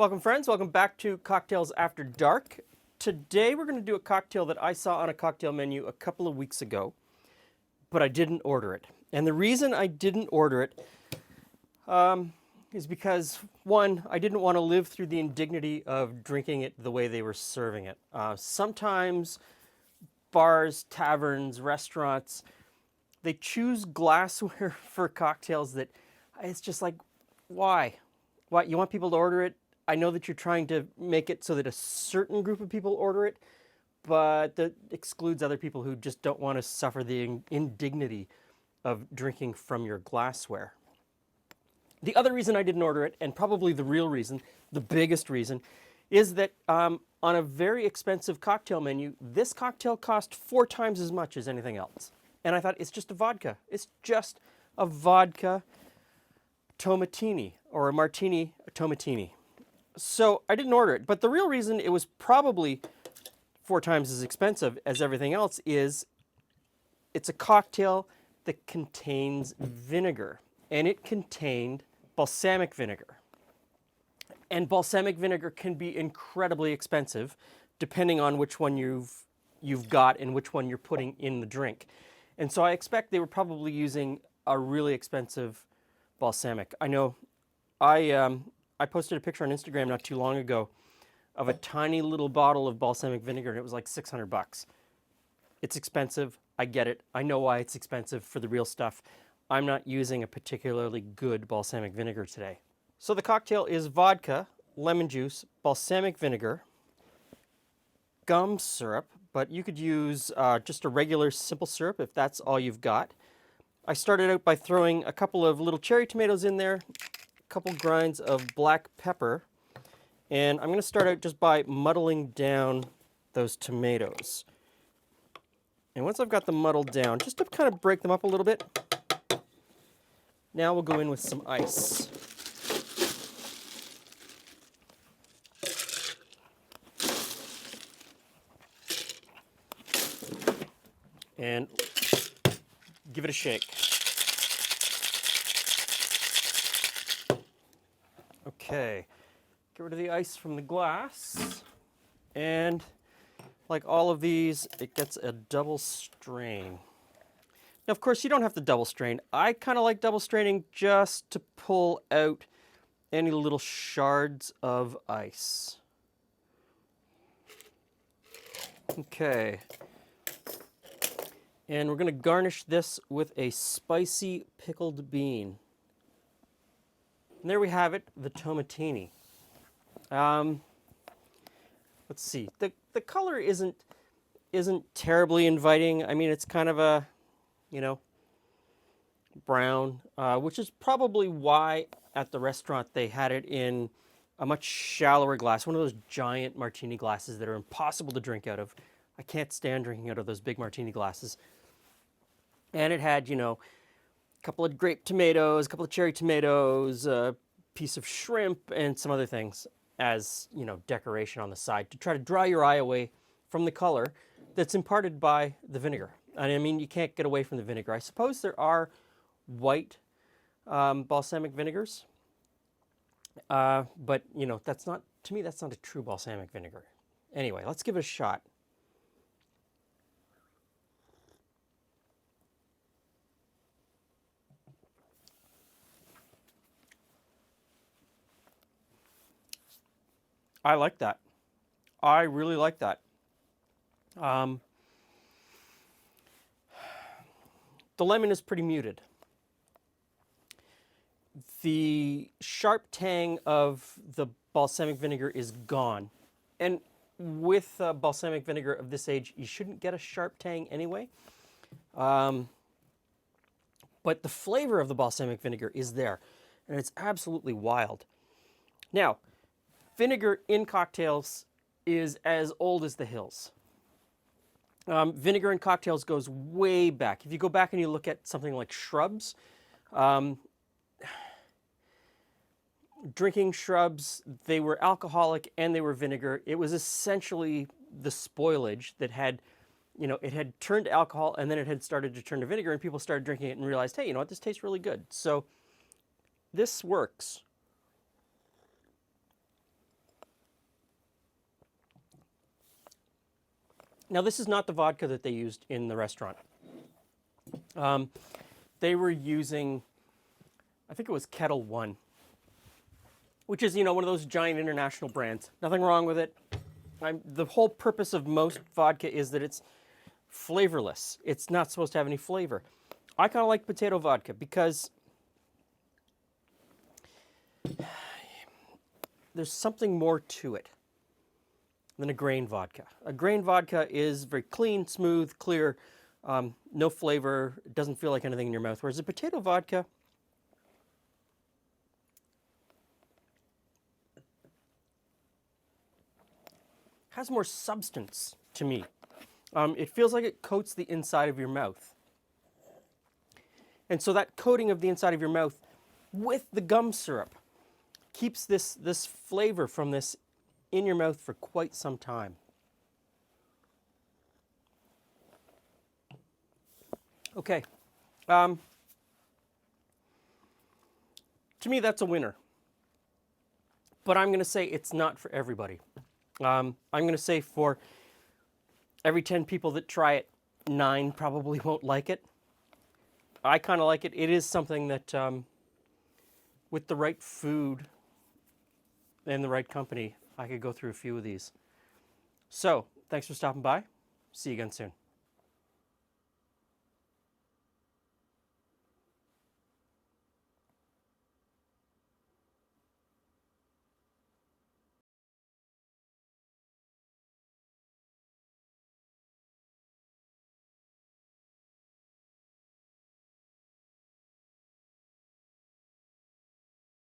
Welcome friends, welcome back to Cocktails After Dark. Today we're going to do a cocktail that I saw on a cocktail menu a couple of weeks ago, but I didn't order it. And the reason I didn't order it is because, one, I didn't want to live through the indignity of drinking it the way they were serving it. Sometimes bars, taverns, restaurants, they choose glassware for cocktails that it's just like, why? What, you want people to order it? I know that you're trying to make it so that a certain group of people order it, but that excludes other people who just don't want to suffer the indignity of drinking from your glassware. The other reason I didn't order it, and probably the real reason, the biggest reason, is that on a very expensive cocktail menu, this cocktail cost 4 times as much as anything else. And I thought, it's just a vodka. It's just a vodka Tomatini, or a martini Tomatini. So I didn't order it, but the real reason it was probably 4 times as expensive as everything else is it's a cocktail that contains vinegar, and it contained balsamic vinegar. And balsamic vinegar can be incredibly expensive depending on which one you've got and which one you're putting in the drink. And so I expect they were probably using a really expensive balsamic. I know I posted a picture on Instagram not too long ago of a tiny little bottle of balsamic vinegar, and it was like $600. It's expensive. I get it. I know why it's expensive for the real stuff. I'm not using a particularly good balsamic vinegar today. So the cocktail is vodka, lemon juice, balsamic vinegar, gum syrup, but you could use just a regular simple syrup if that's all you've got. I started out by throwing a couple of little cherry tomatoes in there, a couple grinds of black pepper, and I'm going to start out just by muddling down those tomatoes. And once I've got them muddled down, just to kind of break them up a little bit, now we'll go in with some ice. And give it a shake. Okay, get rid of the ice from the glass. And like all of these, it gets a double strain. Now, of course, you don't have to double strain. I kind of like double straining just to pull out any little shards of ice. Okay. And we're going to garnish this with a spicy pickled bean. And there we have it, the Tomatini. Let's see. The color isn't terribly inviting. I mean, it's kind of a, brown, which is probably why at the restaurant they had it in a much shallower glass, one of those giant martini glasses that are impossible to drink out of. I can't stand drinking out of those big martini glasses. And it had, a couple of grape tomatoes, a couple of cherry tomatoes, a piece of shrimp, and some other things as, decoration on the side to try to draw your eye away from the color that's imparted by the vinegar. And I mean, you can't get away from the vinegar. I suppose there are white balsamic vinegars, but, that's not, to me, that's not a true balsamic vinegar. Anyway, let's give it a shot. I like that. I really like that. The lemon is pretty muted. The sharp tang of the balsamic vinegar is gone. And with balsamic vinegar of this age, you shouldn't get a sharp tang anyway. But the flavor of the balsamic vinegar is there, and it's absolutely wild. Now, vinegar in cocktails is as old as the hills. Vinegar in cocktails goes way back. If you go back and you look at something like shrubs, drinking shrubs, they were alcoholic and they were vinegar. It was essentially the spoilage that had, it had turned to alcohol and then it had started to turn to vinegar, and people started drinking it and realized, hey, you know what, this tastes really good. So this works. Now, this is not the vodka that they used in the restaurant. They were using, I think it was Kettle One, which is, one of those giant international brands. Nothing wrong with it. The whole purpose of most vodka is that it's flavorless. It's not supposed to have any flavor. I kind of like potato vodka because there's something more to it than a grain vodka. A grain vodka is very clean, smooth, clear, no flavor. It doesn't feel like anything in your mouth. Whereas a potato vodka has more substance to me. It feels like it coats the inside of your mouth. And so that coating of the inside of your mouth with the gum syrup keeps this flavor from this in your mouth for quite some time. Okay. To me, that's a winner. But I'm going to say it's not for everybody. I'm going to say for every 10 people that try it, 9 probably won't like it. I kind of like it. It is something that, with the right food and the right company, I could go through a few of these. So, thanks for stopping by. See you again soon.